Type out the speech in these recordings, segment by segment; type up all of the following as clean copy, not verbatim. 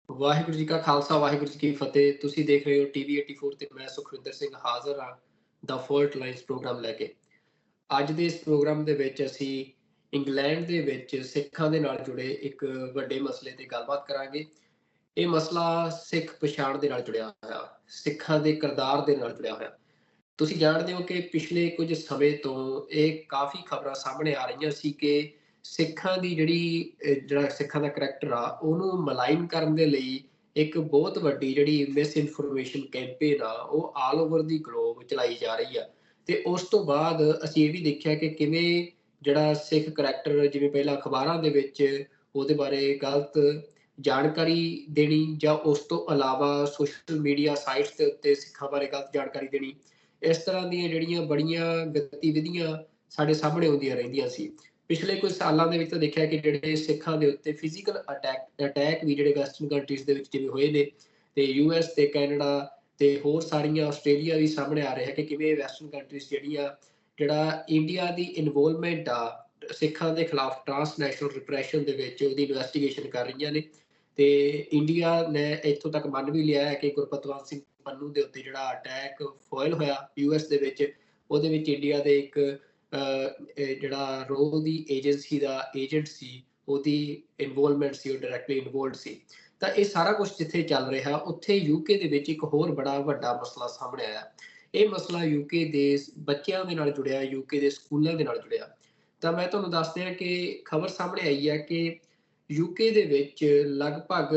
ਵਾਹਿਗੁਰੂ ਜੀ ਕਾ ਖਾਲਸਾ, ਵਾਹਿਗੁਰੂ ਜੀ ਕੀ ਫਤਿਹ। ਤੁਸੀਂ ਦੇਖ ਰਹੇ ਹੋ ਟੀਵੀ 84 ਤੇ ਮੈਂ ਸੁਖਵਿੰਦਰ ਸਿੰਘ ਹਾਜ਼ਰ ਹਾਂ ਦਾ ਫਾਲਟ ਲਾਈਨਸ ਪ੍ਰੋਗਰਾਮ ਲੈ ਕੇ। ਅੱਜ ਦੇ ਇਸ ਪ੍ਰੋਗਰਾਮ ਦੇ ਵਿੱਚ ਅਸੀਂ ਇੰਗਲੈਂਡ ਦੇ ਵਿੱਚ ਸਿੱਖਾਂ ਦੇ ਨਾਲ ਜੁੜੇ ਇੱਕ ਵੱਡੇ ਮਸਲੇ ਤੇ ਗੱਲਬਾਤ ਕਰਾਂਗੇ। ਇਹ ਮਸਲਾ ਸਿੱਖ ਪਛਾਣ ਦੇ ਨਾਲ ਜੁੜਿਆ ਹੋਇਆ, ਸਿੱਖਾਂ ਦੇ ਕਿਰਦਾਰ ਦੇ ਨਾਲ ਜੁੜਿਆ ਹੋਇਆ। ਤੁਸੀਂ ਜਾਣਦੇ ਹੋ ਕਿ ਪਿਛਲੇ ਕੁਝ ਸਮੇਂ ਤੋਂ ਇਹ ਕਾਫੀ ਖਬਰਾਂ ਸਾਹਮਣੇ ਆ ਰਹੀਆਂ ਸੀ ਕਿ ਸਿੱਖਾਂ ਦੀ ਜਿਹੜਾ ਸਿੱਖਾਂ ਦਾ ਕਰੈਕਟਰ ਆ ਉਹਨੂੰ ਮਲਾਈਨ ਕਰਨ ਦੇ ਲਈ ਇੱਕ ਬਹੁਤ ਵੱਡੀ ਜਿਹੜੀ ਮਿਸ ਇਨਫੋਰਮੇਸ਼ਨ ਕੈਂਪੇਨ ਆ ਉਹ ਆਲ ਓਵਰ ਦੀ ਗਲੋਬ ਚਲਾਈ ਜਾ ਰਹੀ ਆ। ਤੇ ਉਸ ਤੋਂ ਬਾਅਦ ਅਸੀਂ ਇਹ ਵੀ ਦੇਖਿਆ ਕਿ ਕਿਵੇਂ ਜਿਹੜਾ ਸਿੱਖ ਕਰੈਕਟਰ, ਜਿਵੇਂ ਪਹਿਲਾਂ ਅਖਬਾਰਾਂ ਦੇ ਵਿੱਚ ਉਹਦੇ ਬਾਰੇ ਗਲਤ ਜਾਣਕਾਰੀ ਦੇਣੀ, ਜਾਂ ਉਸ ਤੋਂ ਇਲਾਵਾ ਸੋਸ਼ਲ ਮੀਡੀਆ ਸਾਈਟਸ ਦੇ ਉੱਤੇ ਸਿੱਖਾਂ ਬਾਰੇ ਗਲਤ ਜਾਣਕਾਰੀ ਦੇਣੀ, ਇਸ ਤਰ੍ਹਾਂ ਦੀਆਂ ਜਿਹੜੀਆਂ ਬੜੀਆਂ ਗਤੀਵਿਧੀਆਂ ਸਾਡੇ ਸਾਹਮਣੇ ਆਉਂਦੀਆਂ ਰਹਿੰਦੀਆਂ ਸੀ। ਪਿਛਲੇ ਕੁਝ ਸਾਲਾਂ ਦੇ ਵਿੱਚ ਤਾਂ ਦੇਖਿਆ ਕਿ ਜਿਹੜੇ ਸਿੱਖਾਂ ਦੇ ਉੱਤੇ ਫਿਜ਼ੀਕਲ ਅਟੈਕ ਵੀ ਜਿਹੜੇ ਵੈਸਟਰਨ ਕੰਟਰੀਜ਼ ਦੇ ਵਿੱਚ ਜਿਵੇਂ ਹੋਏ ਨੇ, ਤੇ ਯੂਐਸ ਤੇ ਕੈਨੇਡਾ ਤੇ ਹੋਰ ਸਾਰੀਆਂ, ਆਸਟ੍ਰੇਲੀਆ ਵੀ ਸਾਹਮਣੇ ਆ ਰਿਹਾ ਕਿ ਕਿਵੇਂ ਵੈਸਟਰਨ ਕੰਟਰੀਜ਼ ਜਿਹੜਾ ਇੰਡੀਆ ਦੀ ਇਨਵੋਲਵਮੈਂਟ ਆ ਸਿੱਖਾਂ ਦੇ ਖਿਲਾਫ ਟਰਾਂਸਨੈਸ਼ਨਲ ਰਿਪਰੈਸ਼ਨ ਦੇ ਵਿੱਚ ਉਹਦੀ ਇਨਵੈਸਟੀਗੇਸ਼ਨ ਕਰ ਰਹੀਆਂ ਨੇ। ਤੇ ਇੰਡੀਆ ਨੇ ਇੱਥੋਂ ਤੱਕ ਮੰਨ ਵੀ ਲਿਆ ਹੈ ਕਿ ਗੁਰਪਤਵੰਤ ਸਿੰਘ ਪੰਨੂ ਦੇ ਉੱਤੇ ਜਿਹੜਾ ਅਟੈਕ ਫੋਇਲ ਹੋਇਆ ਯੂਐਸ ਦੇ ਵਿੱਚ, ਉਹਦੇ ਵਿੱਚ ਇੰਡੀਆ ਦੇ ਇੱਕ ਜਿਹੜਾ ਰੋਹ ਦੀ ਏਜੰਸੀ ਦਾ ਏਜੰਟ ਸੀ, ਉਹਦੀ ਇਨਵੋਲਵਮੈਂਟ ਸੀ, ਉਹ ਡਾਇਰੈਕਟਲੀ ਇਨਵੋਲਵਡ ਸੀ। ਤਾਂ ਇਹ ਸਾਰਾ ਕੁਝ ਜਿੱਥੇ ਚੱਲ ਰਿਹਾ, ਉੱਥੇ ਯੂਕੇ ਦੇ ਵਿੱਚ ਇੱਕ ਹੋਰ ਬੜਾ ਵੱਡਾ ਮਸਲਾ ਸਾਹਮਣੇ ਆਇਆ। ਇਹ ਮਸਲਾ ਯੂਕੇ ਦੇ ਬੱਚਿਆਂ ਦੇ ਨਾਲ ਜੁੜਿਆ, ਯੂਕੇ ਦੇ ਸਕੂਲਾਂ ਦੇ ਨਾਲ ਜੁੜਿਆ। ਤਾਂ ਮੈਂ ਤੁਹਾਨੂੰ ਦੱਸ ਦਿਆਂ ਕਿ ਖਬਰ ਸਾਹਮਣੇ ਆਈ ਹੈ ਕਿ ਯੂਕੇ ਦੇ ਵਿੱਚ ਲਗਭਗ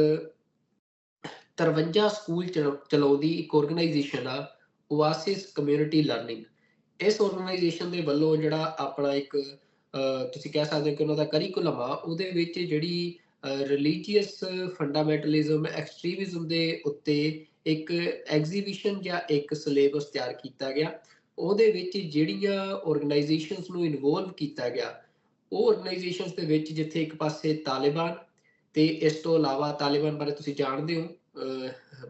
53 ਸਕੂਲ ਚਲਾਉਂਦੀ ਇੱਕ ਆਰਗੇਨਾਈਜੇਸ਼ਨ ਆ, ਓਆਸਿਸ ਕਮਿਊਨਿਟੀ ਲਰਨਿੰਗ। ਇਸ ਆਰਗੇਨਾਈਜੇਸ਼ਨ ਦੇ ਵੱਲੋਂ ਜਿਹੜਾ ਆਪਣਾ ਇੱਕ ਤੁਸੀਂ ਕਹਿ ਸਕਦੇ ਹੋ ਕਿ ਉਹਨਾਂ ਦਾ ਕਰਿਕੂਲਮ ਆ, ਉਹਦੇ ਵਿੱਚ ਜਿਹੜੀ ਰਿਲੀਜੀਅਸ ਫੰਡਾਮੈਂਟਲਿਜ਼ਮ, ਐਕਸਟ੍ਰੀਮਿਜ਼ਮ ਦੇ ਉੱਤੇ ਇੱਕ ਐਗਜ਼ੀਬਿਸ਼ਨ ਜਾਂ ਇੱਕ ਸਿਲੇਬਸ ਤਿਆਰ ਕੀਤਾ ਗਿਆ। ਉਹਦੇ ਵਿੱਚ ਜਿਹੜੀਆਂ ਆਰਗੇਨਾਈਜੇਸ਼ਨਸ ਨੂੰ ਇਨਵੋਲਵ ਕੀਤਾ ਗਿਆ, ਉਹ ਆਰਗੇਨਾਈਜੇਸ਼ਨਸ ਦੇ ਵਿੱਚ ਜਿੱਥੇ ਇੱਕ ਪਾਸੇ ਤਾਲਿਬਾਨ, ਤੇ ਇਸ ਤੋਂ ਇਲਾਵਾ ਤਾਲਿਬਾਨ ਬਾਰੇ ਤੁਸੀਂ ਜਾਣਦੇ ਹੋ,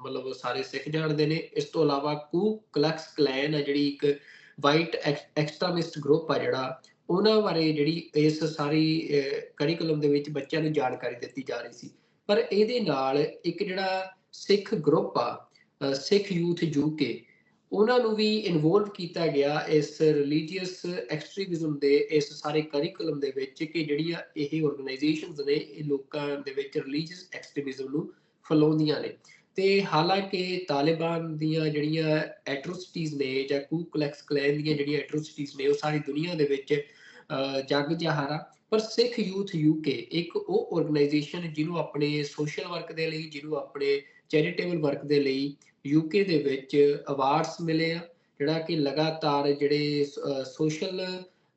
ਮਤਲਬ ਸਾਰੇ ਸਿੱਖ ਜਾਣਦੇ ਨੇ। ਇਸ ਤੋਂ ਇਲਾਵਾ ਕੂ ਕਲਕਸ ਕਲੈਨ ਆ, ਜਿਹੜੀ ਇੱਕ ਵਾਈਟ ਐਕਸਟ੍ਰੀਮਿਸਟ ਗਰੁੱਪ ਆ ਜਿਹੜਾ, ਉਹਨਾਂ ਬਾਰੇ ਜਿਹੜੀ ਇਸ ਸਾਰੀ ਕਰਿਕੂਲਮ ਦੇ ਵਿੱਚ ਬੱਚਿਆਂ ਨੂੰ ਜਾਣਕਾਰੀ ਦਿੱਤੀ ਜਾ ਰਹੀ ਸੀ। ਪਰ ਇਹਦੇ ਨਾਲ ਇੱਕ ਜਿਹੜਾ ਸਿੱਖ ਗਰੁੱਪ ਆ, ਸਿੱਖ ਯੂਥ ਯੂਕੇ, ਉਹਨਾਂ ਨੂੰ ਵੀ ਇਨਵੋਲਵ ਕੀਤਾ ਗਿਆ ਇਸ ਰਿਲੀਜੀਅਸ ਐਕਸਟ੍ਰੀਮਿਜ਼ਮ ਦੇ ਇਸ ਸਾਰੇ ਕਰਿਕੂਲਮ ਦੇ ਵਿੱਚ, ਕਿ ਜਿਹੜੀਆਂ ਇਹ ਆਰਗੇਨਾਈਜੇਸ਼ਨਸ ਨੇ ਇਹ ਲੋਕਾਂ ਦੇ ਵਿੱਚ ਰਿਲੀਜੀਅਸ ਐਕਸਟ੍ਰੀਮਿਜ਼ਮ ਨੂੰ ਫੈਲਾਉਂਦੀਆਂ ਨੇ। ਤੇ ਹਾਲਾਂਕਿ ਤਾਲਿਬਾਨ ਦੀਆਂ ਜਿਹੜੀਆਂ ਐਟਰੋਸਿਟੀਜ਼ ਨੇ, ਜਾਂ ਕੂ ਕਲੈਕਸ ਕਲੈਨ ਦੀਆਂ ਜਿਹੜੀਆਂ ਐਟਰੋਸਿਟੀਜ਼ ਨੇ, ਉਹ ਸਾਰੀ ਦੁਨੀਆ ਦੇ ਵਿੱਚ ਜੱਗ ਜ਼ਾਹਰ ਆ। ਪਰ ਸਿੱਖ ਯੂਥ ਯੂਕੇ ਇੱਕ ਉਹ ਆਰਗੇਨਾਈਜੇਸ਼ਨ ਜਿਹਨੂੰ ਆਪਣੇ ਸੋਸ਼ਲ ਵਰਕ ਦੇ ਲਈ, ਜਿਹਨੂੰ ਆਪਣੇ ਚੈਰੀਟੇਬਲ ਵਰਕ ਦੇ ਲਈ ਯੂਕੇ ਦੇ ਵਿੱਚ ਅਵਾਰਡਸ ਮਿਲੇ ਆ, ਜਿਹੜਾ ਕਿ ਲਗਾਤਾਰ ਜਿਹੜੇ ਸੋਸ਼ਲ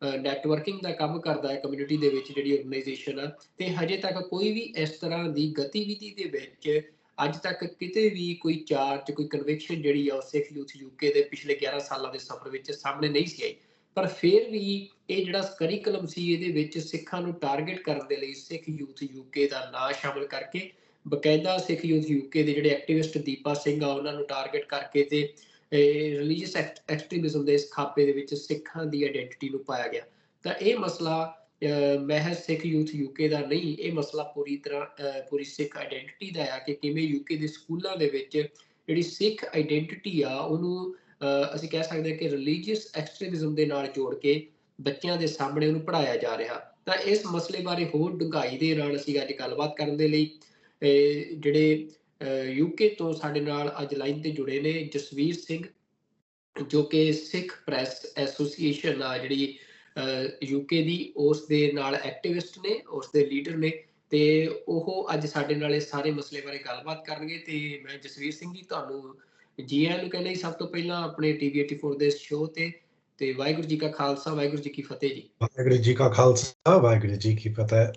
ਨੈਟਵਰਕਿੰਗ ਦਾ ਕੰਮ ਕਰਦਾ ਹੈ ਕਮਿਊਨਿਟੀ ਦੇ ਵਿੱਚ ਜਿਹੜੀ ਆਰਗੇਨਾਈਜੇਸ਼ਨ ਆ। ਤੇ ਹਜੇ ਤੱਕ ਕੋਈ ਵੀ ਇਸ ਤਰ੍ਹਾਂ ਦੀ ਗਤੀਵਿਧੀ ਦੇ ਵਿੱਚ ਅੱਜ ਤੱਕ ਕਿਤੇ ਵੀ ਕੋਈ ਚਾਰਜ, ਕੋਈ ਕਨਵਿਕਸ਼ਨ ਜਿਹੜੀ ਆ ਉਹ ਸਿੱਖ ਯੂਥ ਯੂਕੇ ਦੇ ਪਿਛਲੇ 11 ਸਾਲਾਂ ਦੇ ਸਫ਼ਰ ਵਿੱਚ ਸਾਹਮਣੇ ਨਹੀਂ ਸੀ ਆਈ। ਪਰ ਫਿਰ ਵੀ ਇਹ ਜਿਹੜਾ ਕਰਿਕੂਲਮ ਸੀ, ਇਹਦੇ ਵਿੱਚ ਸਿੱਖਾਂ ਨੂੰ ਟਾਰਗੇਟ ਕਰਨ ਦੇ ਲਈ ਸਿੱਖ ਯੂਥ ਯੂਕੇ ਦਾ ਨਾਂ ਸ਼ਾਮਲ ਕਰਕੇ, ਬਕਾਇਦਾ ਸਿੱਖ ਯੂਥ ਯੂਕੇ ਦੇ ਜਿਹੜੇ ਐਕਟਿਵਿਸਟ ਦੀਪਾ ਸਿੰਘ ਆ ਉਹਨਾਂ ਨੂੰ ਟਾਰਗੇਟ ਕਰਕੇ, ਤੇ ਰਿਲੀਜੀਅਸ ਐਕਸਟ੍ਰੀਮਿਜ਼ਮ ਦੇ ਇਸ ਖਾਪੇ ਦੇ ਵਿੱਚ ਸਿੱਖਾਂ ਦੀ ਆਇਡੈਂਟੀਟੀ ਨੂੰ ਪਾਇਆ ਗਿਆ। ਤਾਂ ਇਹ ਮਸਲਾ ਮਹਿਜ਼ ਸਿੱਖ ਯੂਥ ਯੂਕੇ ਦਾ ਨਹੀਂ, ਇਹ ਮਸਲਾ ਪੂਰੀ ਤਰ੍ਹਾਂ ਪੂਰੀ ਸਿੱਖ ਆਇਡੈਂਟੀਟੀ ਦਾ ਆ, ਕਿ ਕਿਵੇਂ ਯੂਕੇ ਦੇ ਸਕੂਲਾਂ ਦੇ ਵਿੱਚ ਜਿਹੜੀ ਸਿੱਖ ਆਇਡੈਂਟੀਟੀ ਆ ਉਹਨੂੰ ਅਸੀਂ ਕਹਿ ਸਕਦੇ ਹਾਂ ਕਿ ਰਿਲੀਜੀਅਸ ਐਕਸਟ੍ਰੀਮਿਜ਼ਮ ਦੇ ਨਾਲ ਜੋੜ ਕੇ ਬੱਚਿਆਂ ਦੇ ਸਾਹਮਣੇ ਉਹਨੂੰ ਪੜ੍ਹਾਇਆ ਜਾ ਰਿਹਾ। ਤਾਂ ਇਸ ਮਸਲੇ ਬਾਰੇ ਹੋਰ ਡੂੰਘਾਈ ਦੇ ਨਾਲ ਅਸੀਂ ਅੱਜ ਗੱਲਬਾਤ ਕਰਨ ਦੇ ਲਈ ਜਿਹੜੇ ਯੂਕੇ ਤੋਂ ਸਾਡੇ ਨਾਲ ਅੱਜ ਲਾਈਨ ਤੇ ਜੁੜੇ ਨੇ ਜਸਵੀਰ ਸਿੰਘ, ਜੋ ਕਿ ਸਿੱਖ ਪ੍ਰੈਸ ਐਸੋਸੀਏਸ਼ਨ ਆ ਜਿਹੜੀ ਯੂਕੇ ਦੀ, ਉਸ ਦੇ ਨਾਲ ਐਕਟਿਵਿਸਟ ਨੇ, ਉਸ ਦੇ ਲੀਡਰ ਨੇ, ਤੇ ਉਹ ਅੱਜ ਸਾਡੇ ਨਾਲ ਇਸ ਸਾਰੇ ਮਸਲੇ ਬਾਰੇ ਗੱਲਬਾਤ ਕਰਨਗੇ। ਤੇ ਮੈਂ ਜਸਵੀਰ ਸਿੰਘ ਜੀ ਤੁਹਾਨੂੰ ਜੀ ਆਇਆਂ ਨੂੰ ਕਹਿੰਦਾ ਜੀ, ਸਭ ਤੋਂ ਪਹਿਲਾਂ ਆਪਣੇ ਟੀਵੀ 84 ਦੇ ਸ਼ੋਅ ਤੇ ਵਾਹਿਗੁਰੂ ਜੀ ਕਾ ਖਾਲਸਾ, ਵਾਹਿਗੁਰੂ ਜੀ ਕੀ ਫਤਿਹ ਜੀ। ਵਾਹਿਗੁਰੂ ਜੀ ਕਾ ਖਾਲਸਾ, ਵਾਹਿਗੁਰੂ ਜੀ ਕੀ ਫਤਿਹ।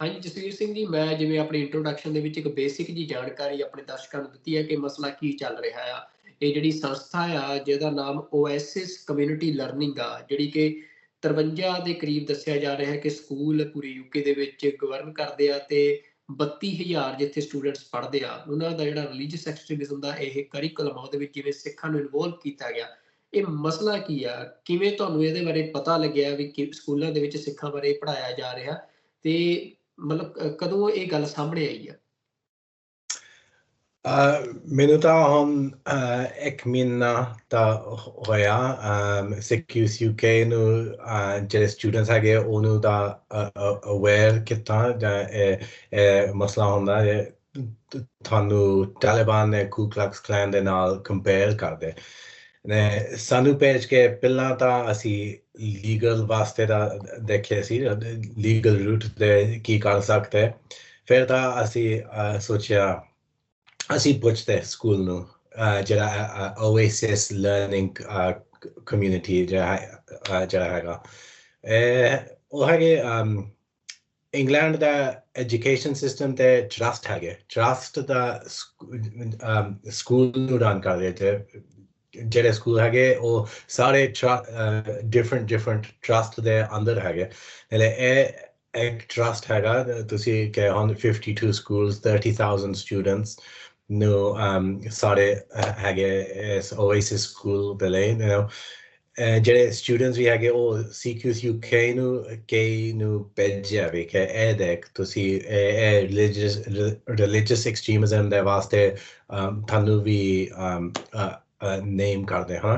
ਹਾਂਜੀ ਜਸਵੀਰ ਸਿੰਘ ਜੀ, ਮੈਂ ਜਿਵੇਂ ਆਪਣੀ ਇੰਟਰੋਡਕਸ਼ਨ ਦੇ ਵਿੱਚ ਇੱਕ ਬੇਸਿਕ ਜੀ ਜਾਣਕਾਰੀ ਆਪਣੇ ਦਰਸ਼ਕਾਂ ਨੂੰ ਦਿੱਤੀ ਹੈ ਕਿ ਮਸਲਾ ਕੀ ਚੱਲ ਰਿਹਾ ਆ। ਇਹ ਜਿਹੜੀ ਸੰਸਥਾ ਆ ਜਿਹਦਾ ਨਾਮ ਓਐਸਿਸ ਕਮਿਊਨਿਟੀ ਲਰਨਿੰਗ ਆ, ਜਿਹੜੀ ਕਿ 53 ਦੇ ਕਰੀਬ ਦੱਸਿਆ ਜਾ ਰਿਹਾ ਹੈ ਕਿ ਸਕੂਲ ਪੂਰੇ ਯੂਕੇ ਦੇ ਵਿੱਚ ਗਵਰਨ ਕਰਦੇ ਆ, ਤੇ 32,000 ਜਿੱਥੇ ਸਟੂਡੈਂਟਸ ਪੜ੍ਹਦੇ ਆ, ਉਹਨਾਂ ਦਾ ਜਿਹੜਾ ਰਿਲੀਜੀਅਸ ਐਕਸਟ੍ਰੀਮਿਜ਼ਮ ਦਾ ਇਹ ਕਰਿਕੂਲਮ ਆ, ਉਹਦੇ ਵਿੱਚ ਜਿਵੇਂ ਸਿੱਖਾਂ ਨੂੰ ਇਨਵੋਲਵ ਕੀਤਾ ਗਿਆ। ਇਹ ਮਸਲਾ ਕੀ ਆ, ਕਿਵੇਂ ਤੁਹਾਨੂੰ ਇਹਦੇ ਬਾਰੇ ਪਤਾ ਲੱਗਿਆ ਵੀ ਕਿ ਸਕੂਲਾਂ ਦੇ ਵਿੱਚ ਸਿੱਖਾਂ ਬਾਰੇ ਪੜ੍ਹਾਇਆ ਜਾ ਰਿਹਾ, ਤੇ ਮਤਲਬ ਕਦੋਂ ਇਹ ਗੱਲ ਸਾਹਮਣੇ ਆਈ ਆ? ਮੈਨੂੰ ਤਾਂ ਹੁਣ ਇੱਕ ਮਹੀਨਾ ਤਾਂ ਹੋਇਆ ਸਿੱਖ ਯੂਥ UK ਨੂੰ ਜਿਹੜੇ ਸਟੂਡੈਂਟਸ ਹੈਗੇ ਉਹਨੂੰ ਤਾਂ ਅਵੇਅਰ ਕੀਤਾ ਜਾਂ ਇਹ ਮਸਲਾ ਹੁੰਦਾ ਹੈ ਤੁਹਾਨੂੰ ਤਾਲਿਬਾਨ ਨੇ ਕੂ ਕਲਕਸ ਕਲੈਨ ਦੇ ਨਾਲ ਕੰਪੇਅਰ ਕਰਦੇ ਨੇ ਸਾਨੂੰ ਭੇਜ ਕੇ ਪਹਿਲਾਂ ਤਾਂ ਅਸੀਂ ਲੀਗਲ ਵਾਸਤੇ ਦਾ ਦੇਖਿਆ ਸੀ ਲੀਗਲ ਰੂਟ ਤੇ ਕੀ ਕਰ ਸਕਦੇ ਫਿਰ ਤਾਂ ਅਸੀਂ ਸੋਚਿਆ ਅਸੀਂ ਪੁੱਛਦੇ ਸਕੂਲ ਨੂੰ ਜਿਹੜਾ ਓਏਸਿਸ ਲਰਨਿੰਗ ਕਮਿਊਨਿਟੀ ਜਿਹੜਾ ਹੈਗਾ ਉਹ ਹੈਗੇ ਇੰਗਲੈਂਡ ਦਾ ਐਜੂਕੇਸ਼ਨ ਸਿਸਟਮ ਤੇ ਟਰਸਟ ਹੈਗੇ ਟਰਸਟ ਦਾ ਸਕੂਲ ਨੂੰ ਰਨ ਕਰ ਰਹੇ ਤੇ ਜਿਹੜੇ ਸਕੂਲ ਹੈਗੇ ਉਹ ਸਾਰੇ ਡਿਫਰੈਂਟ ਟਰਸਟ ਦੇ ਅੰਦਰ ਹੈਗੇ ਇਹ ਇੱਕ ਟਰਸਟ ਹੈਗਾ ਤੁਸੀਂ ਕਿ ਹੁਣ 52 schools 30,000 students ਨੂੰ ਸਾਰੇ ਹੈਗੇ ਇਸ ਓਏਸਿਸ ਸਕੂਲ ਦੇ ਲਈ ਜਿਹੜੇ ਸਟੂਡੈਂਟਸ ਵੀ ਹੈਗੇ ਉਹ ਸਿੱਖ ਯੂਥ UK ਨੂੰ ਕਈ ਨੂੰ ਭੇਜਿਆ ਵੀ ਕਿ ਇਹ ਦੇਖ ਤੁਸੀਂ ਇਹ ਰਿਲੀਜੀਅਸ ਐਕਸਟ੍ਰੀਮਿਜ਼ਮ ਦੇ ਵਾਸਤੇ ਤੁਹਾਨੂੰ ਵੀ ਨੇਮ ਕਰਦੇ ਹਾਂ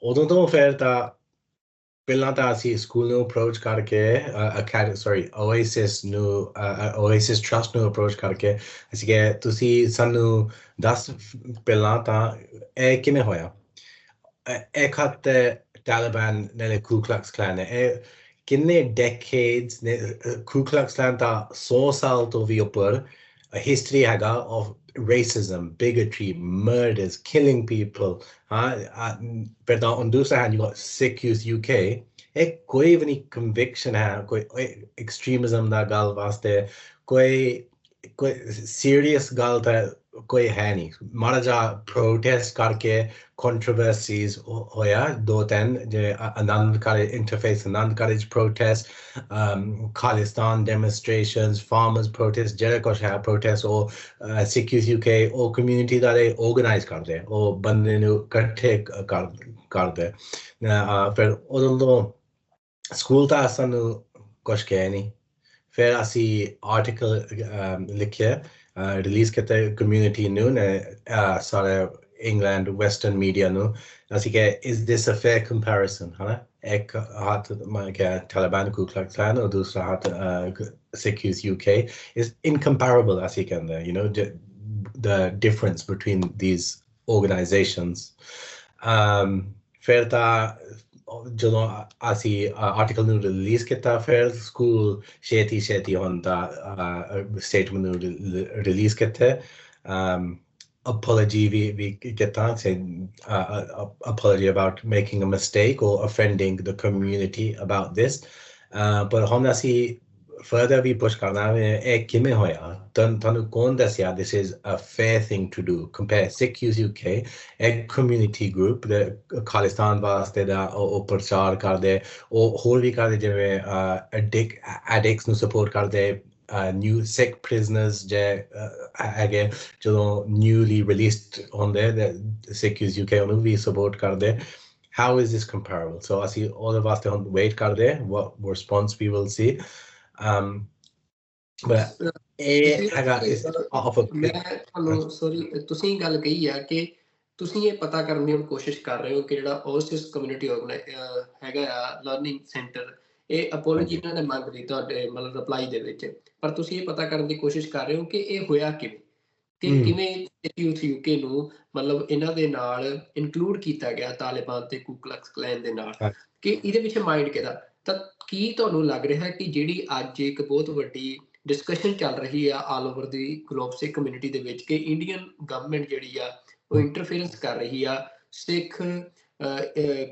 ਉਦੋਂ ਤੋਂ ਫਿਰ ਤਾਂ ਪਹਿਲਾਂ ਤਾਂ ਅਸੀਂ ਸਕੂਲ ਨੂੰ ਅਪਰੋਚ ਕਰਕੇ ਓਏਸਿਸ ਟਰਸਟ ਨੂੰ ਅਪਰੋਚ ਕਰਕੇ ਅਸੀਂ ਕਿਹਾ ਤੁਸੀਂ ਸਾਨੂੰ ਦੱਸ ਪਹਿਲਾਂ ਤਾਂ ਇਹ ਕਿਵੇਂ ਹੋਇਆ ਇੱਕ ਹੱਥ ਤਾਲਿਬਾਨ ਨੇ ਕੂ ਕਲਕਸ ਕਲੈਨ ਨੇ ਇਹ ਕਿੰਨੇ ਡੈਕੇਡਸ ਨੇ ਕੂ ਕਲਕਸ ਕਲੈਨ ਤਾਂ 100 ਸਾਲ ਤੋਂ ਵੀ ਉੱਪਰ history ਹੈਗਾ of racism, bigotry, murders, killing people. But on the other hand, you got Sikh Youth UK. एक कोई भी नहीं conviction है कोई extremism ਦਾ ਗੱਲ ਵਾਸਤੇ ਕੋਈ serious ਗੱਲ ਤਾਂ ਕੋਈ ਹੈ ਨਹੀਂ ਮਾੜਾ ਜਿਹਾ protest ਕਰਕੇ controversies ਹੋਇਆ 2-3 ਜੇ Anand college interfaith Anand college protest Khalistan demonstrations farmers protest ਜਿਹੜਾ ਕੁਛ ਹੈ protest ਉਹ Sikh Youth UK ਉਹ community ਦਾ they organize ਕਰਦੇ ਉਹ ਬੰਦੇ ਨੂੰ ਇਕੱਠੇ ਕਰਦੇ ਫਿਰ ਉਦੋਂ ਤੋਂ ਸਕੂਲ ਤਾਂ ਸਾਨੂੰ ਕੁਛ ਕਹਿ ਨਹੀਂ ਫਿਰ ਅਸੀਂ ਆਰਟੀਕਲ ਲਿਖਿਆ ਰਿਲੀਜ਼ ਕੀਤਾ ਕਮਿਊਨਿਟੀ ਨੂੰ ਸਾਰੇ ਇੰਗਲੈਂਡ ਵੈਸਟਰਨ ਮੀਡੀਆ ਨੂੰ ਅਸੀਂ ਕਿਹਾ is this a fair comparison ਹਨਾ ਇੱਕ ਹੱਥ ਮੈਂ ਕਿਹਾ ਤਾਲਿਬਾਨ ਕੂ ਕਲਕਸ ਕਲੈਨ ਔਰ ਦੂਸਰਾ ਹੱਥ Sikh Youth UK is incomparable ਅਸੀਂ ਕਹਿੰਦੇ you know the difference between these organizations ਫਿਰ ਤਾਂ ਜਦੋਂ ਅਸੀਂ ਆਰਟੀਕਲ ਨੂੰ ਰਿਲੀਜ਼ ਕੀਤਾ ਫਿਰ ਸਕੂਲ ਛੇਤੀ ਹੁੰਦਾ ਸਟੇਟਮੈਂਟ ਨੂੰ ਰਿਲੀਜ਼ ਕੀਤਾ apology we get that saying apology about making a mistake or offending the community about this but hum asi further we push karna hai kiਵੇਂ ਹੋਇਆ ਤੁਹਾਨੂੰ ਕੌਣ ਦੱਸਿਆ this is a fair thing to do compare Sikh Youth UK a community group the Khalistan ਵਾਸਤੇ ਦਾ ਉਹ ਪ੍ਰਚਾਰ ਕਰਦੇ ਉਹ ਹੋਰ ਵੀ ਕਰਦੇ ਜਿਵੇਂ addicts ਨੂੰ support ਕਰਦੇ new Sikh prisoners again newly released on there the Sikh Youth UK ਉਹਨੂੰ ਵੀ support ਕਰਦੇ how is this comparable so ਅਸੀਂ all of us to wait ਕਰਦੇ what response we will see but ਹੈਗਾ is off of ਮੈਂ ਤੁਹਾਨੂੰ sorry ਤੁਸੀਂ ਗੱਲ ਕਹੀ ਆ ਕਿ ਤੁਸੀਂ ਇਹ ਪਤਾ ਕਰਨ ਦੀ ਕੋਸ਼ਿਸ਼ ਕਰ ਰਹੇ ਹੋ ਕਿ ਜਿਹੜਾ ਓਸਿਸ ਕਮਿਊਨਿਟੀ ਹੈਗਾ ਆ ਲਰਨਿੰਗ ਸੈਂਟਰ ਇਹ ਅਪੋਲੋਜੀ ਇਹਨਾਂ ਨੇ ਮੰਗ ਲਈ ਤੁਹਾਡੇ ਮਤਲਬ ਰਿਪਲਾਈ ਦੇ ਵਿੱਚ ਪਰ ਤੁਸੀਂ ਇਹ ਪਤਾ ਕਰਨ ਦੀ ਕੋਸ਼ਿਸ਼ ਕਰ ਰਹੇ ਹੋ ਕਿ ਇਹ ਹੋਇਆ ਕਿਵੇਂ ਕਿ ਕਿਵੇਂ ਯੂਥ UK ਨੂੰ ਮਤਲਬ ਇਹਨਾਂ ਦੇ ਨਾਲ ਇਨਕਲੂਡ ਕੀਤਾ ਗਿਆ ਤਾਲਿਬਾਨ ਤੇ ਕੂ ਕਲਕਸ ਕਲੈਨ ਦੇ ਨਾਲ ਕਿ ਇਹਦੇ ਪਿੱਛੇ ਮਾਈਂਡ ਕਿਹਦਾ ਤਾਂ ਕੀ ਤੁਹਾਨੂੰ ਲੱਗ ਰਿਹਾ ਕਿ ਜਿਹੜੀ ਅੱਜ ਇੱਕ ਬਹੁਤ ਵੱਡੀ ਡਿਸਕਸ਼ਨ ਚੱਲ ਰਹੀ ਆ ਆਲ ਓਵਰ ਦੀ ਗਲੋਬ ਸਿੱਖ ਕਮਿਊਨਿਟੀ ਦੇ ਵਿੱਚ ਕਿ ਇੰਡੀਅਨ ਗਵਰਨਮੈਂਟ ਜਿਹੜੀ ਆ ਉਹ ਇੰਟਰਫੇਰੈਂਸ ਕਰ ਰਹੀ ਆ ਸਿੱਖ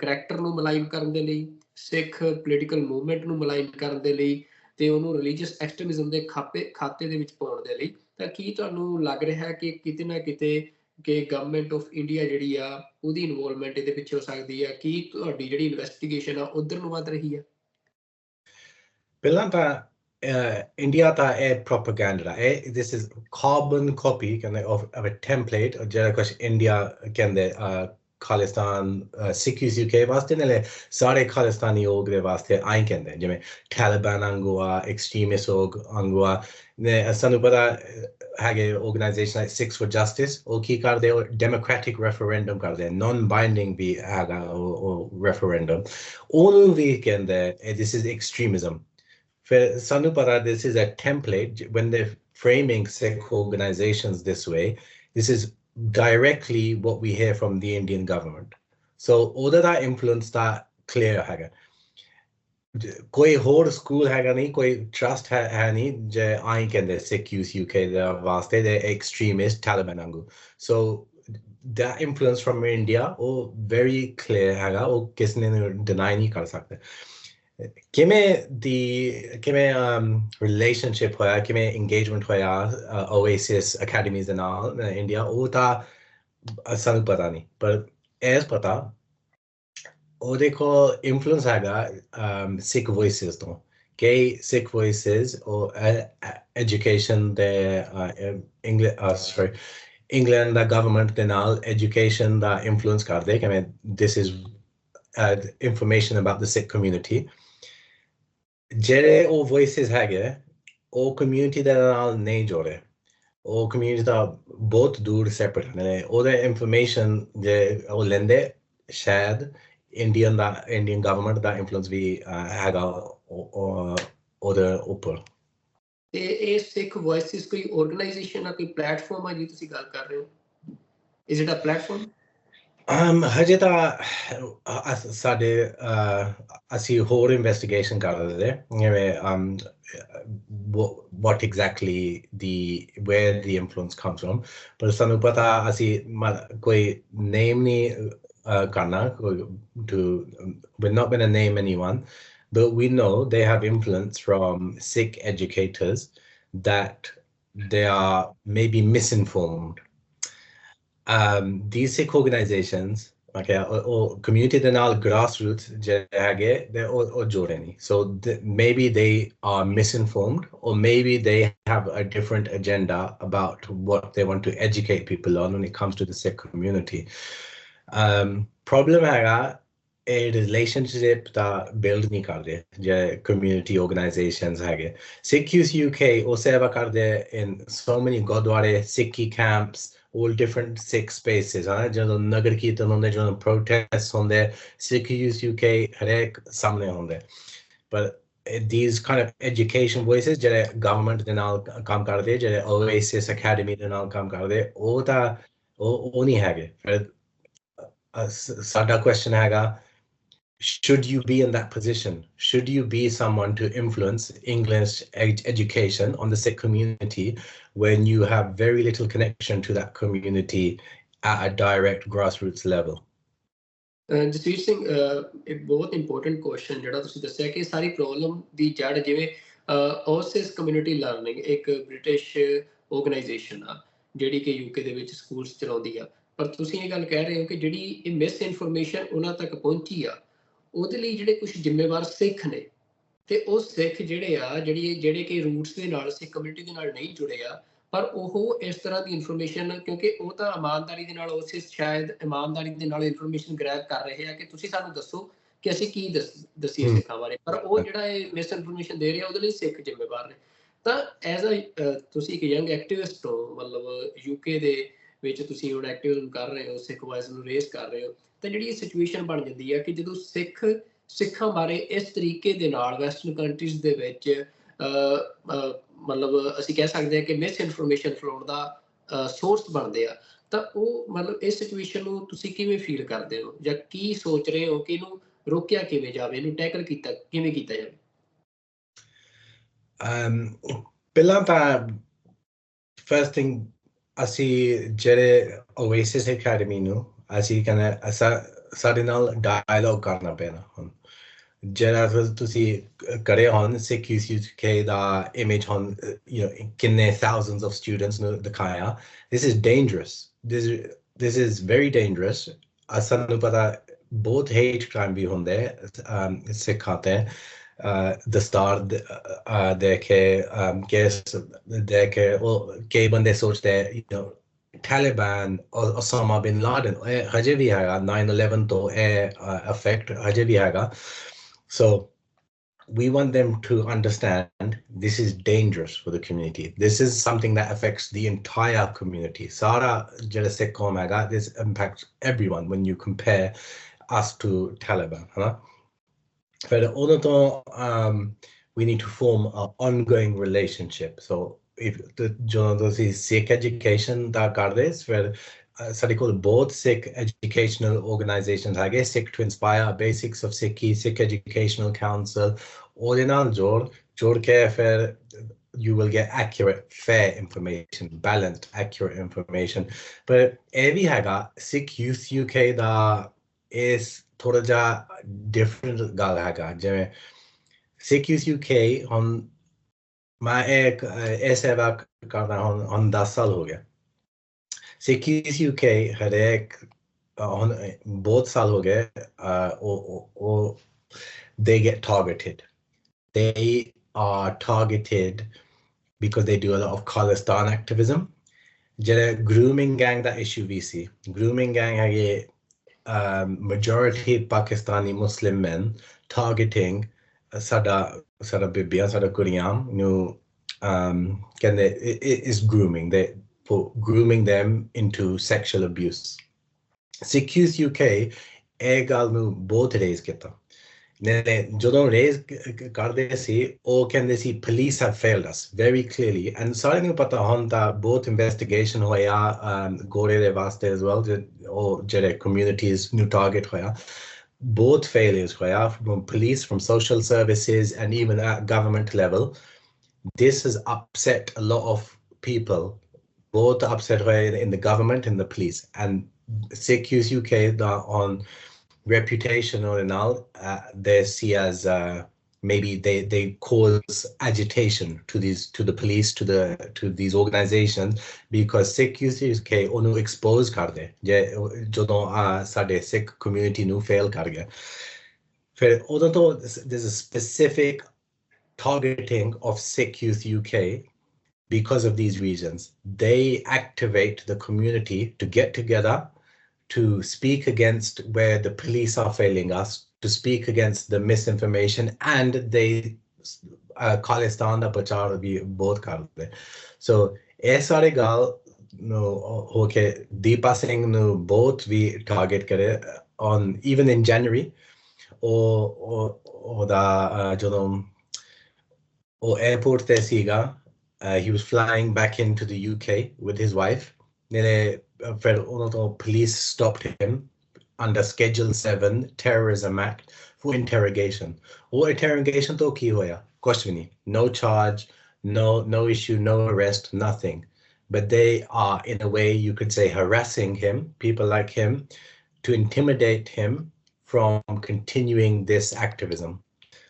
ਕਰੈਕਟਰ ਨੂੰ ਮਲਾਈਮ ਕਰਨ ਦੇ ਲਈ ਸਿੱਖ ਪੋਲੀਟੀਕਲ ਮੂਵਮੈਂਟ ਨੂੰ ਮਲਾਈਮ ਕਰਨ ਦੇ ਲਈ ਤੇ ਉਹਨੂੰ ਰਿਲੀਜੀਅਸ ਐਕਸਟ੍ਰੀਮਿਜ਼ਮ ਦੇ ਖਾਤੇ ਦੇ ਵਿੱਚ ਪਾਉਣ ਦੇ ਲਈ ਤਾਂ ਕੀ ਤੁਹਾਨੂੰ ਲੱਗ ਰਿਹਾ ਕਿ ਕਿਤੇ ਨਾ ਕਿਤੇ ਕਿ ਗਵਰਨਮੈਂਟ ਆਫ ਇੰਡੀਆ ਜਿਹੜੀ ਆ ਉਹਦੀ ਇਨਵੋਲਵਮੈਂਟ ਇਹਦੇ ਪਿੱਛੇ ਹੋ ਸਕਦੀ ਆ ਕੀ ਤੁਹਾਡੀ ਜਿਹੜੀ ਇਨਵੈਸਟੀਗੇਸ਼ਨ ਆ ਉਧਰ ਨੂੰ ਵੱਧ ਰਹੀ ਆ ਪਹਿਲਾਂ ਤਾਂ India ta propaganda this is carbon copy of a template ਜਿਹੜਾ ਕੁਝ India ਕਹਿੰਦੇ खालिस्तान Sikhs UK वास्ते नाले सारे खालिस्तानी लोग दे वास्ते आई कहंदे जिवें Taliban आंगुआ extremist लोग आंगुआ ने सानू पता हैगे organization like Sikhs for Justice ਉਹ ਕੀ ਕਰਦੇ ਉਹ democratic referendum ਕਰਦੇ non binding ਵੀ ਹੈਗਾ ਉਹ referendum ਉਹਨੂੰ ਵੀ ਕਹਿੰਦੇ this is extremism ਫਿਰ ਸਾਨੂੰ ਪਤਾ this is a template when they're framing Sikh organizations this way this is directly what we hear from the Indian government. So ਉਹਦਾ ਦਾ influence ਦਾ clear ਹੈਗਾ ਕੋਈ ਹੋਰ ਸਕੂਲ ਹੈਗਾ ਨਹੀਂ ਕੋਈ ਟਰਸਟ ਹੈ ਨਹੀਂ ਜੇ ਆਈ ਕਹਿੰਦੇ Sikh Youth UK ਦੇ ਵਾਸਤੇ ਦੇ extremist Taliban ਵਾਂਗੂ so that influence from India ਉਹ very clear ਹੈਗਾ ਉਹ ਕਿਸ ਨੇ deny ਨਹੀਂ ਕਰ ਸਕਦਾ ਕਿਵੇਂ relationship ਹੋਇਆ ਕਿਵੇਂ engagement ਹੋਇਆ Oasis academies ਦੇ ਨਾਲ ਇੰਡੀਆ ਉਹ ਤਾਂ ਸਾਨੂੰ ਪਤਾ ਨਹੀਂ ਪਰ ਐਸ ਪਤਾ ਉਹਦੇ ਕੋਲ influence ਹੈਗਾ Sikh voices ਤੋਂ ਕਈ Sikh voices ਉਹ education ਦੇ England ਦਾ government ਦੇ ਨਾਲ education ਦਾ influence ਕਰਦੇ ਕਿਵੇਂ this is information about the Sikh community ਜਿਹੜੇ ਉਹ voices ਹੈਗੇ ਉਹ community ਦੇ ਨਾਲ ਨਹੀਂ ਜੋੜੇ ਉਹ community ਦਾ ਬਹੁਤ ਦੂਰ separate ਨੇ ਉਹਦੇ information ਜੇ ਉਹ ਲੈਂਦੇ ਸ਼ਾਇਦ Indian government ਦਾ influence ਵੀ ਹੈਗਾ ਉਹਦੇ ਉੱਪਰ ਤੇ ਇਹ Sikh voices ਕੋਈ organization ਆ ਕੋਈ platform ਆ ਜੀ ਤੁਸੀਂ ਗੱਲ ਕਰ ਰਹੇ ਹੋ is it a platform ਹਜੇ ਤਾਂ ਸਾਡੇ ਅਸੀਂ ਹੋਰ ਇਨਵੈਸਟੀਗੇਸ਼ਨ ਕਰ ਰਹੇ ਜਿਵੇਂ what exactly where the influence comes from ਪਰ ਸਾਨੂੰ ਪਤਾ ਅਸੀਂ ਕੋਈ name ਨਹੀਂ ਕਰਨਾ we're not going to name anyone but we know they have influence from Sikh educators that they are maybe misinformed these Sikh organizations okay or community the now grassroots so maybe they are misinformed or maybe they have a different agenda about what they want to educate people on when it comes to the Sikh community problem hai a relationship that build nahi karde je community organizations hai Sikh Youth UK o seva karde in so many gurdware Sikhi camps all different Sikh spaces ਜਦੋਂ ਨਗਰ ਕੀਰਤਨ ਹੁੰਦੇ ਜਦੋਂ protests ਹੁੰਦੇ Sikh Youth UK ਹਰੇਕ ਸਾਹਮਣੇ ਹੁੰਦੇ ਪਰ these kind of education voices ਜਿਹੜੇ government ਦੇ ਨਾਲ ਕੰਮ ਕਰਦੇ ਜਿਹੜੇ Oasis Academy ਦੇ ਨਾਲ ਕੰਮ ਕਰਦੇ ਉਹ ਤਾਂ ਉਹ ਨਹੀਂ ਹੈਗੇ ਫਿਰ ਸਾਡਾ question ਹੈਗਾ should you be in that position should you be someone to influence English education on the Sikh community when you have very little connection to that community at a direct grassroots level Jasvir Singh ਇੱਕ ਬਹੁਤ important question ਜਿਹੜਾ ਤੁਸੀਂ ਦੱਸਿਆ ਕਿ ਸਾਰੀ problem ਦੀ ਜੜ ਜਿਵੇਂ Oasis community learning ਇੱਕ British organisation ਆ ਜਿਹੜੀ ਕਿ UK ਦੇ ਵਿੱਚ ਸਕੂਲਸ ਚਲਾਉਂਦੀ ਆ ਪਰ ਤੁਸੀਂ ਇਹ ਗੱਲ ਕਹਿ ਰਹੇ ਹੋ ਕਿ ਜਿਹੜੀ ਇਹ ਮਿਸ ਇਨਫੋਰਮੇਸ਼ਨ ਉਹਨਾਂ ਤੱਕ ਪਹੁੰਚੀ ਆ ਉਹਦੇ ਲਈ ਜਿਹੜੇ ਕੁਝ ਜ਼ਿੰਮੇਵਾਰ ਸਿੱਖ ਨੇ ਤੇ ਉਹ ਸਿੱਖ ਜਿਹੜੇ ਕਿ ਰੂਟਸ ਦੇ ਨਾਲ ਸਿੱਖ ਕਮਿਊਨਿਟੀ ਦੇ ਨਾਲ ਨਹੀਂ ਜੁੜੇ ਆ ਪਰ ਉਹ ਇਸ ਤਰ੍ਹਾਂ ਦੀ ਇਨਫੋਰਮੇਸ਼ਨ ਕਿਉਂਕਿ ਉਹ ਤਾਂ ਇਮਾਨਦਾਰੀ ਦੇ ਨਾਲ ਉਸੇ ਸ਼ਾਇਦ ਇਮਾਨਦਾਰੀ ਦੇ ਨਾਲ ਇਨਫੋਰਮੇਸ਼ਨ ਗ੍ਰੈਬ ਕਰ ਰਹੇ ਆ ਕਿ ਤੁਸੀਂ ਸਾਨੂੰ ਦੱਸੋ ਕਿ ਅਸੀਂ ਕੀ ਦੱਸੀਏ ਸਿੱਖਾਂ ਬਾਰੇ ਪਰ ਉਹ ਜਿਹੜਾ ਇਹ ਮਿਸ ਇਨਫੋਰਮੇਸ਼ਨ ਦੇ ਰਿਹਾ ਉਹਦੇ ਲਈ ਸਿੱਖ ਜ਼ਿੰਮੇਵਾਰ ਨੇ ਤਾਂ ਐਜ਼ ਤੁਸੀਂ ਇੱਕ ਯੰਗ ਐਕਟਿਵਿਸਟ ਹੋ ਮਤਲਬ UK ਦੇ ਵਿੱਚ ਤੁਸੀਂ ਹੁਣ ਐਕਟਿਵਿਜ਼ਮ ਕਰ ਰਹੇ ਹੋ ਸਿੱਖ ਵਾਇਸ ਨੂੰ ਰੇਸ ਕਰ ਰਹੇ ਹੋ ਤਾਂ ਜਿਹੜੀ ਇਹ ਸਿਚੁਏਸ਼ਨ ਬਣ ਜਾਂਦੀ ਹੈ ਕਿ ਜਦੋਂ ਸਿੱਖਾਂ ਬਾਰੇ ਇਸ ਤਰੀਕੇ ਦੇ ਨਾਲ ਵੈਸਟਰਨ ਕੰਟਰੀਜ਼ ਦੇ ਵਿੱਚ ਮਤਲਬ ਅਸੀਂ ਕਹਿ ਸਕਦੇ ਹਾਂ ਕਿ ਮਿਸ ਇਨਫੋਰਮੇਸ਼ਨ ਫਲੋਡ ਦਾ ਸੋਰਸ ਬਣਦੇ ਆ ਤਾਂ ਉਹ ਮਤਲਬ ਇਸ ਸਿਚੁਏਸ਼ਨ ਨੂੰ ਤੁਸੀਂ ਕਿਵੇਂ ਫੀਲ ਕਰਦੇ ਹੋ ਜਾਂ ਕੀ ਸੋਚ ਰਹੇ ਹੋ ਕਿ ਇਹਨੂੰ ਰੋਕਿਆ ਕਿਵੇਂ ਜਾਵੇ ਇਹਨੂੰ ਟੈਕਲ ਕਿਵੇਂ ਕੀਤਾ ਜਾਵੇ ਪਹਿਲਾਂ ਤਾਂ ਫਰਸਟ ਥਿੰਗ ਅਸੀਂ ਜਿਹੜੇ Oasis Academy ਨੂੰ ਅਸੀਂ ਕਹਿੰਦੇ ਸਾਡੇ ਨਾਲ ਡਾਇਲੋਗ ਕਰਨਾ ਪੈਣਾ ਹੁਣ ਜਿਹੜਾ ਤੁਸੀਂ ਕਰੇ ਹੁਣ Sikh Youth UK ਦਾ image ਹੁਣ ਕਿੰਨੇ thousands of students ਨੂੰ ਦਿਖਾਇਆ this is dangerous this is very dangerous ਸਾਨੂੰ ਪਤਾ ਬਹੁਤ hate crime ਵੀ ਹੁੰਦੇ ਸਿੱਖਾਂ ਤੇ ਦਸਤਾਰ ਦੇ ਕੇ ਕੇਸ ਦੇ ਕੇ ਉਹ ਕਈ ਬੰਦੇ ਸੋਚਦੇ Taliban or Osama bin Laden ਹਜੇ ਵੀ ਹੈਗਾ 9/11 ਤੋਂ effect ਹਜੇ ਵੀ ਹੈਗਾ so we want them to understand this is dangerous for the community. This is something that affects the entire community. Sara jehda Sikh kaum hega, this impacts everyone when you compare us to Taliban. But we need to form an ongoing relationship. So if the Sikh education that gardes where both Sikh educational organizations have Sikh to Inspire, Basics of Sikhi, Sikh Educational Council, all in all jod ke you will get accurate, fair information, balanced, accurate information. But every haga Sikh Youth UK da is thoda ja different gal haga. Jiਵੇਂ Sikh Youth UK ਹੁਣ ਮੈਂ ਇਹ ਸੇਵਾ ਕਰਦਾ ਹੁਣ 10 ਸਾਲ ਹੋ ਗਿਆ Sikh Youth UK ਹਰੇਕ ਹੁਣ ਬਹੁਤ ਸਾਲ ਹੋ ਗਏ they get targeted. They are targeted because they do a lot of Khalistan activism. ਜਿਹੜਾ grooming gang the issue we see. Grooming gang ਹੈਗੇ majority Pakistani Muslim men targeting sada bibia, sada kuriyam nu is grooming. They grooming them into sexual abuse. Sikh Youth UK ਇਹ ਗੱਲ ਨੂੰ ਬਹੁਤ raise ਕੀਤਾ ਨੇ ਜਦੋਂ raise ਕਰਦੇ ਸੀ ਉਹ ਕਹਿੰਦੇ ਸੀ police have failed us very clearly and ਸਾਰਿਆਂ ਨੂੰ ਪਤਾ ਹੁੰਦਾ ਬਹੁਤ ਇਨਵੈਸਟੀਗੇਸ਼ਨ ਹੋਇਆ ਗੋਰੇ ਦੇ ਵਾਸਤੇ as well ਉਹ ਜਿਹੜੇ communities ਨੂੰ target ਹੋਇਆ both failures from police, from social services, and even at government level. This has upset a lot of people, both upset in the government and the police. And Sikh Youth UK on reputation or and all, they see as maybe they cause agitation to the police, to these organizations because Sikh Youth UK onu expose karde je jodon sade Sikh community nu fail kar gaya fir odon to there's a specific targeting of Sikh Youth UK because of these reasons. They activate the community to get together to speak against where the police are failing us, to speak against the misinformation, and they Khalistan da prachar bhi bahut karde. So aise sare gal no okay Deepa Singh no both we target kare on even in January or da jodon o airport te siga he was flying back into the UK with his wife. Police stopped him under Schedule 7 Terrorism Act for interrogation. Or interrogation to ki hoya? Questioning. No charge, no issue, no arrest, nothing. But they are in a way you could say harassing him, people like him, to intimidate him from continuing this activism.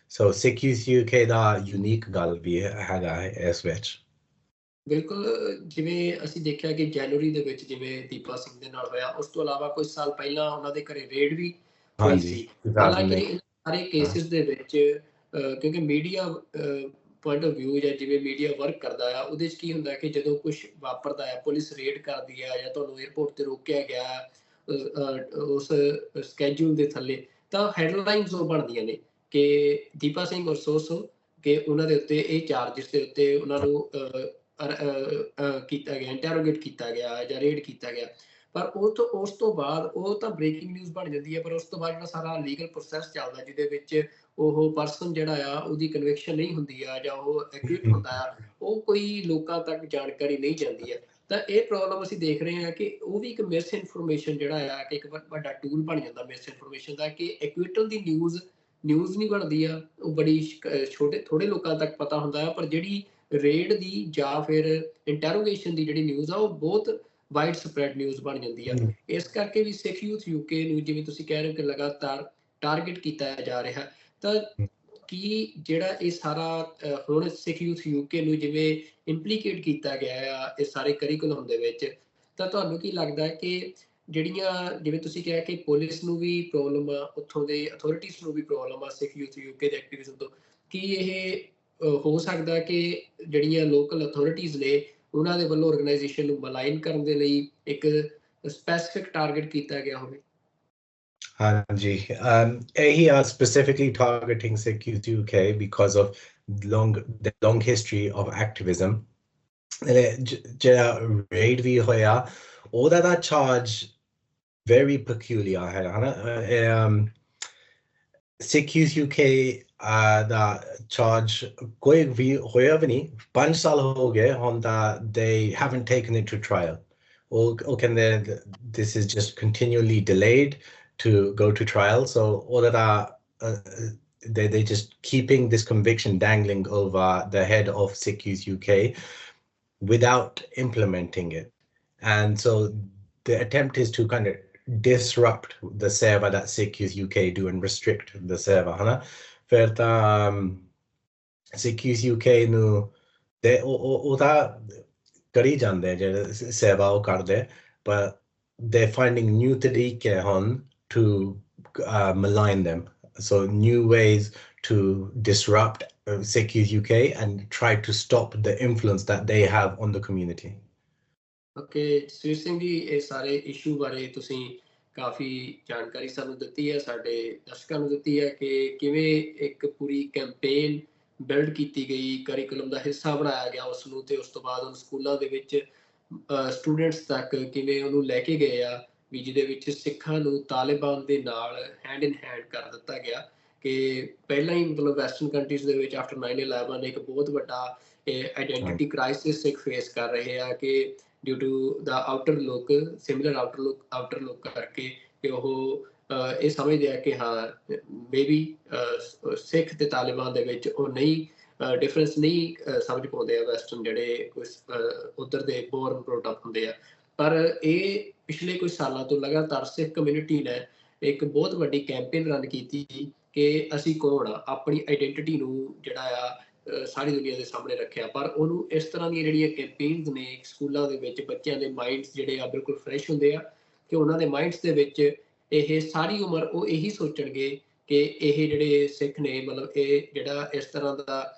So Sikh Youth UK da unique gal vi haga is which. ਬਿਲਕੁਲ ਜਿਵੇਂ ਅਸੀਂ ਦੇਖਿਆ ਕਿ ਜਨਵਰੀ ਦੇ ਵਿੱਚ ਜਿਵੇਂ ਦੀਪਾ ਸਿੰਘ ਦੇ ਨਾਲ ਹੋਇਆ ਉਸ ਤੋਂ ਇਲਾਵਾ ਕੁਝ ਸਾਲ ਪਹਿਲਾਂ ਉਹਨਾਂ ਦੇ ਘਰੇ ਰੇਡ ਵੀ ਹੋਈ ਸੀ ਹਾਲਾਂਕਿ ਸਾਰੇ ਕੇਸਿਸ ਦੇ ਵਿੱਚ ਕਿਉਂਕਿ ਮੀਡੀਆ ਪੁਆਇੰਟ ਆਫ ਵਿਊ ਜਾਂ ਜਿਵੇਂ ਮੀਡੀਆ ਵਰਕ ਕਰਦਾ ਆ ਉਹਦੇ 'ਚ ਕੀ ਹੁੰਦਾ ਕਿ ਜਦੋਂ ਕੁਝ ਵਾਪਰਦਾ ਹੈ ਪੁਲਿਸ ਰੇਡ ਕਰਦੀ ਹੈ ਜਾਂ ਤੁਹਾਨੂੰ ਏਅਰਪੋਰਟ 'ਤੇ ਰੋਕਿਆ ਗਿਆ ਉਸ ਸਕੈਜੂਲ ਦੇ ਥੱਲੇ ਤਾਂ ਹੈਡਲਾਈਨਸ ਉਹ ਬਣਦੀਆਂ ਨੇ ਕਿ ਦੀਪਾ ਸਿੰਘ ਔਰ ਸੋ ਕਿ ਉਹਨਾਂ ਦੇ ਉੱਤੇ ਇਹ ਚਾਰਜਿਸ ਦੇ ਉੱਤੇ ਉਹਨਾਂ ਨੂੰ ਕੀਤਾ ਗਿਆ ਇੰਟਰੋਗੇਟ ਕੀਤਾ ਗਿਆ ਜਾਂ ਰੇਡ ਕੀਤਾ ਗਿਆ ਪਰ ਉਸ ਤੋਂ ਬਾਅਦ ਉਹ ਤਾਂ ਬ੍ਰੇਕਿੰਗ ਨਿਊਜ਼ ਬਣ ਜਾਂਦੀ ਹੈ ਪਰ ਉਸ ਤੋਂ ਬਾਅਦ ਜਿਹੜਾ ਸਾਰਾ ਲੀਗਲ ਪ੍ਰੋਸੈਸ ਚੱਲਦਾ ਜਿਹਦੇ ਵਿੱਚ ਉਹ ਪਰਸਨ ਜਿਹੜਾ ਆ ਉਹਦੀ ਕਨਵਿਕਸ਼ਨ ਨਹੀਂ ਹੁੰਦੀ ਆ ਜਾਂ ਉਹ ਐਕਿਊਟ ਹੁੰਦਾ ਆ ਉਹ ਕੋਈ ਲੋਕਾਂ ਤੱਕ ਜਾਣਕਾਰੀ ਨਹੀਂ ਜਾਂਦੀ ਹੈ ਤਾਂ ਇਹ ਪ੍ਰੋਬਲਮ ਅਸੀਂ ਦੇਖ ਰਹੇ ਹਾਂ ਕਿ ਉਹ ਵੀ ਇੱਕ ਮਿਸ ਇਨਫੋਰਮੇਸ਼ਨ ਜਿਹੜਾ ਆ ਕਿ ਇੱਕ ਵੱਡਾ ਟੂਲ ਬਣ ਜਾਂਦਾ ਮਿਸ ਇਨਫੋਰਮੇਸ਼ਨ ਦਾ ਕਿ ਐਕਿਊਟਲ ਦੀ ਨਿਊਜ਼ ਨਹੀਂ ਬਣਦੀ ਆ ਉਹ ਬੜੀ ਥੋੜੇ ਲੋਕਾਂ ਤੱਕ ਪਤਾ ਹੁੰਦਾ ਆ ਪਰ ਜਿਹੜੀ ਰੇਡ ਦੀ ਜਾਂ ਫਿਰ ਇੰਟਰੋਗੇਸ਼ਨ ਦੀ ਜਿਹੜੀ ਨਿਊਜ਼ ਆ ਉਹ ਬਹੁਤ ਵਾਈਡ ਸਪਰੈਡ ਨਿਊਜ਼ ਬਣ ਜਾਂਦੀ ਆ ਇਸ ਕਰਕੇ ਵੀ ਸਿੱਖ ਯੂਥ ਯੂਕੇ ਨੂੰ ਜਿਵੇਂ ਤੁਸੀਂ ਕਹਿ ਰਹੇ ਹੋ ਕਿ ਲਗਾਤਾਰ ਟਾਰਗੇਟ ਕੀਤਾ ਜਾ ਰਿਹਾ ਤਾਂ ਕੀ ਜਿਹੜਾ ਇਹ ਸਾਰਾ ਹੁਣ ਸਿੱਖ ਯੂਥ ਯੂਕੇ ਨੂੰ ਜਿਵੇਂ ਇੰਪਲੀਕੇਟ ਕੀਤਾ ਗਿਆ ਆ ਇਸ ਸਾਰੇ ਕਰਿਕੂਲਮ ਦੇ ਵਿੱਚ ਤਾਂ ਤੁਹਾਨੂੰ ਕੀ ਲੱਗਦਾ ਕਿ ਜਿਹੜੀਆਂ ਜਿਵੇਂ ਤੁਸੀਂ ਕਿਹਾ ਕਿ ਪੁਲਿਸ ਨੂੰ ਵੀ ਪ੍ਰੋਬਲਮ ਆ ਉੱਥੋਂ ਦੇ ਅਥਾਰਟੀਜ਼ ਨੂੰ ਵੀ ਪ੍ਰੋਬਲਮ ਆ ਸਿੱਖ ਯੂਥ ਯੂਕੇ ਦੇ ਐਕਟਿਵਿਜ਼ਮ ਤੋਂ ਕੀ ਇਹ ਹੋ ਸਕਦਾ ਕਿ ਜਿਹੜੀਆਂ ਲੋਕਲ ਅਥਾਰਟੀਜ਼ ਨੇ ਉਹਨਾਂ ਦੇ ਵੱਲੋਂ ਆਰਗੇਨਾਈਜੇਸ਼ਨ ਨੂੰ ਮਲਾਈਨ ਕਰਨ ਦੇ ਲਈ ਇੱਕ ਸਪੈਸੀਫਿਕ ਟਾਰਗੇਟ ਕੀਤਾ ਗਿਆ ਹੋਵੇ? Hanji, he are specifically targeting Sikh youth UK because of the long history of activism. ਜਿਹੜਾ raid ਵੀ ਹੋਇਆ ਉਹਦਾ ਦਾ charge very peculiar ਹੈ ਹਨਾ Sikh Youth UK ਦਾ charge ਕੋਈ ਵੀ ਹੋਇਆ ਵੀ ਨਹੀਂ 5 ਸਾਲ ਹੋ ਗਏ ਹੁਣ ਤਾਂ they haven't taken it to trial ਉਹ ਕਹਿੰਦੇ this is just continually delayed to go to trial, so all of that they just keeping this conviction dangling over the head of Sikh Youth UK without implementing it. And so the attempt is to kind of disrupt the seva that Sikh Youth UK do and restrict the seva hana ਫਿਰ ਤਾਂ Sikh Youth UK ਨੂੰ ਤੇ ਉਹਦਾ ਕਰੀ ਜਾਂਦੇ ਜਿਹੜੇ ਸੇਵਾ ਉਹ ਕਰਦੇ but they're finding new ਤਰੀਕੇ ਹੁਣ to malign them, so new ways to disrupt Sikh Youth UK and try to stop the influence that they have on the community. Okay, Jasvir Singh ji ਇਹ ਸਾਰੇ ਇਸ਼ੂ ਬਾਰੇ ਤੁਸੀਂ ਕਾਫੀ ਜਾਣਕਾਰੀ ਸਾਨੂੰ ਦਿੱਤੀ ਹੈ, ਸਾਡੇ ਦਰਸ਼ਕਾਂ ਨੂੰ ਦਿੱਤੀ ਹੈ ਕਿ ਕਿਵੇਂ ਇੱਕ ਪੂਰੀ ਕੈਂਪੇਨ ਬਿਲਡ ਕੀਤੀ ਗਈ, ਕਰਿਕੂਲਮ ਦਾ ਹਿੱਸਾ ਬਣਾਇਆ ਗਿਆ ਉਸ ਨੂੰ, ਤੇ ਉਸ ਤੋਂ ਬਾਅਦ ਉਹਨੂੰ ਸਕੂਲਾਂ ਦੇ ਵਿੱਚ ਸਟੂਡੈਂਟਸ ਤੱਕ ਕਿਵੇਂ ਉਹਨੂੰ ਲੈ ਕੇ ਗਏ ਆ ਵੀ ਜਿਹਦੇ ਵਿੱਚ ਸਿੱਖਾਂ ਨੂੰ ਤਾਲਿਬਾਨ ਦੇ ਨਾਲ ਹੈਂਡ ਇਨ ਹੈਂਡ ਕਰ ਦਿੱਤਾ ਗਿਆ ਕਿ ਪਹਿਲਾਂ ਹੀ ਮਤਲਬ ਵੈਸਟਰਨ ਕੰਟਰੀਜ਼ ਦੇ ਵਿੱਚ ਆਫਟਰ 9/11 ਇੱਕ ਬਹੁਤ ਵੱਡਾ ਆਈਡੈਂਟੀਟੀ ਕ੍ਰਾਈਸਿਸ ਸਿੱਖ ਫੇਸ ਕਰ ਰਹੇ ਆ ਕਿ due to the outer look similar outer look ਕਰਕੇ ਕਿ ਉਹ ਇਹ ਸਮਝਦੇ ਆ ਕਿ ਹਾਂ ਮੇਬੀ ਸਿੱਖ ਤੇ ਤਾਲਿਬਾਨ ਦੇ ਵਿੱਚ ਉਹ ਨਹੀਂ ਡਿਫਰੈਂਸ ਨਹੀਂ ਸਮਝ ਪਾਉਂਦੇ ਆ ਵੈਸਟਰਨ ਜਿਹੜੇ ਉੱਧਰ ਦੇ ਬੋਰਨ ਪ੍ਰੋਡਕਟ ਹੁੰਦੇ ਆ। ਪਰ ਇਹ ਪਿਛਲੇ ਕੁਝ ਸਾਲਾਂ ਤੋਂ ਲਗਾਤਾਰ ਸਿੱਖ ਕਮਿਊਨਿਟੀ ਨੇ ਇੱਕ ਬਹੁਤ ਵੱਡੀ ਕੈਂਪੇਨ ਰਨ ਕੀਤੀ ਕਿ ਅਸੀਂ ਕੌਣ ਆ, ਆਪਣੀ ਆਈਡੈਂਟੀਟੀ ਨੂੰ ਜਿਹੜਾ ਆ ਸਾਰੀ ਦੁਨੀਆ ਦੇ ਸਾਹਮਣੇ ਰੱਖਿਆ। ਪਰ ਉਹਨੂੰ ਇਸ ਤਰ੍ਹਾਂ ਦੀਆਂ ਜਿਹੜੀਆਂ ਕੈਂਪੇਨਸ ਨੇ ਸਕੂਲਾਂ ਦੇ ਵਿੱਚ ਬੱਚਿਆਂ ਦੇ ਮਾਈਂਡਸ ਜਿਹੜੇ ਆ ਬਿਲਕੁਲ ਫਰੈਸ਼ ਹੁੰਦੇ ਆ ਕਿ ਉਹਨਾਂ ਦੇ ਮਾਈਂਡਸ ਦੇ ਵਿੱਚ ਇਹ ਸਾਰੀ ਉਮਰ ਉਹ ਇਹੀ ਸੋਚਣਗੇ ਕਿ ਇਹ ਜਿਹੜੇ ਸਿੱਖ ਨੇ ਮਤਲਬ ਇਹ ਜਿਹੜਾ ਇਸ ਤਰ੍ਹਾਂ ਦਾ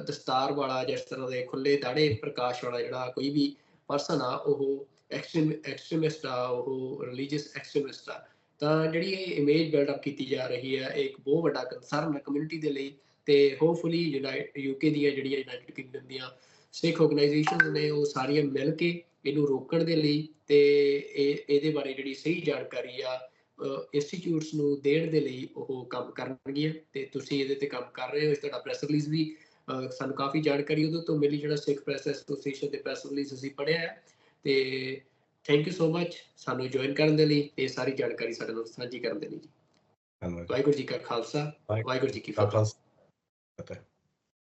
ਦਸਤਾਰ ਵਾਲਾ ਜਿਸ ਤਰ੍ਹਾਂ ਦੇ ਖੁੱਲੇ ਦਾੜੇ ਪ੍ਰਕਾਸ਼ ਵਾਲਾ ਜਿਹੜਾ ਕੋਈ ਵੀ ਪਰਸਨ ਆ ਉਹ ਐਕਸਟ੍ਰੀਮਿਸਟ ਆ, ਉਹ ਰਿਲੀਜੀਅਸ ਐਕਸਟ੍ਰੀਮਿਸਟ ਆ। ਤਾਂ ਜਿਹੜੀ ਇਹ ਇਮੇਜ ਬਿਲਡਅਪ ਕੀਤੀ ਜਾ ਰਹੀ ਹੈ ਇੱਕ ਬਹੁਤ ਵੱਡਾ ਕੰਸਰਨ ਹੈ ਕਮਿਊਨਿਟੀ ਦੇ ਲਈ, ਤੇ ਹੋਪਫੁਲੀ ਯੂਕੇ ਦੀਆਂ ਜਿਹੜੀਆਂ ਯੂਨਾਈਟਿਡ ਕਿੰਗਡਮ ਦੀਆਂ ਸਿੱਖ ਆਰਗੇਨਾਈਜੇਸ਼ਨਸ ਨੇ ਉਹ ਸਾਰੀਆਂ ਮਿਲ ਕੇ ਇਹਨੂੰ ਰੋਕਣ ਦੇ ਲਈ ਤੇ ਇਹਦੇ ਬਾਰੇ ਜਿਹੜੀ ਸਹੀ ਜਾਣਕਾਰੀ ਆ ਇੰਸਟੀਚਿਊਟਸ ਨੂੰ ਦੇਣ ਦੇ ਲਈ ਉਹ ਕੰਮ ਕਰਨਗੀਆਂ। ਤੇ ਤੁਸੀਂ ਇਹਦੇ ਤੇ ਕੰਮ ਕਰ ਰਹੇ ਹੋ, ਇਸ ਤੁਹਾਡਾ ਪ੍ਰੈਸ ਰਿਲੀਜ਼ ਵੀ ਸਾਨੂੰ ਕਾਫੀ ਜਾਣਕਾਰੀ ਉਹਦੇ ਤੋਂ ਮਿਲੀ, ਜਿਹੜਾ ਸਿੱਖ ਪ੍ਰੈਸ ਐਸੋਸੀਏਸ਼ਨ ਦੇ ਪ੍ਰੈਸ ਰਿਲੀਜ਼ ਅਸੀਂ ਪੜ੍ਹਿਆ ਹੈ। ਤੇ ਥੈਂਕ ਯੂ ਸੋ ਮਚ ਸਾਨੂੰ ਜੁਆਇਨ ਕਰਨ ਦੇ ਲਈ, ਇਹ ਸਾਰੀ ਜਾਣਕਾਰੀ ਸਾਡੇ ਨਾਲ ਸਾਂਝੀ ਕਰਨ ਦੇ ਲਈ ਜੀ। ਵਾਹਿਗੁਰੂ ਜੀ ਕਾ ਖਾਲਸਾ, ਵਾਹਿਗੁਰੂ ਜੀ ਕੀ ਫਤਿਹ।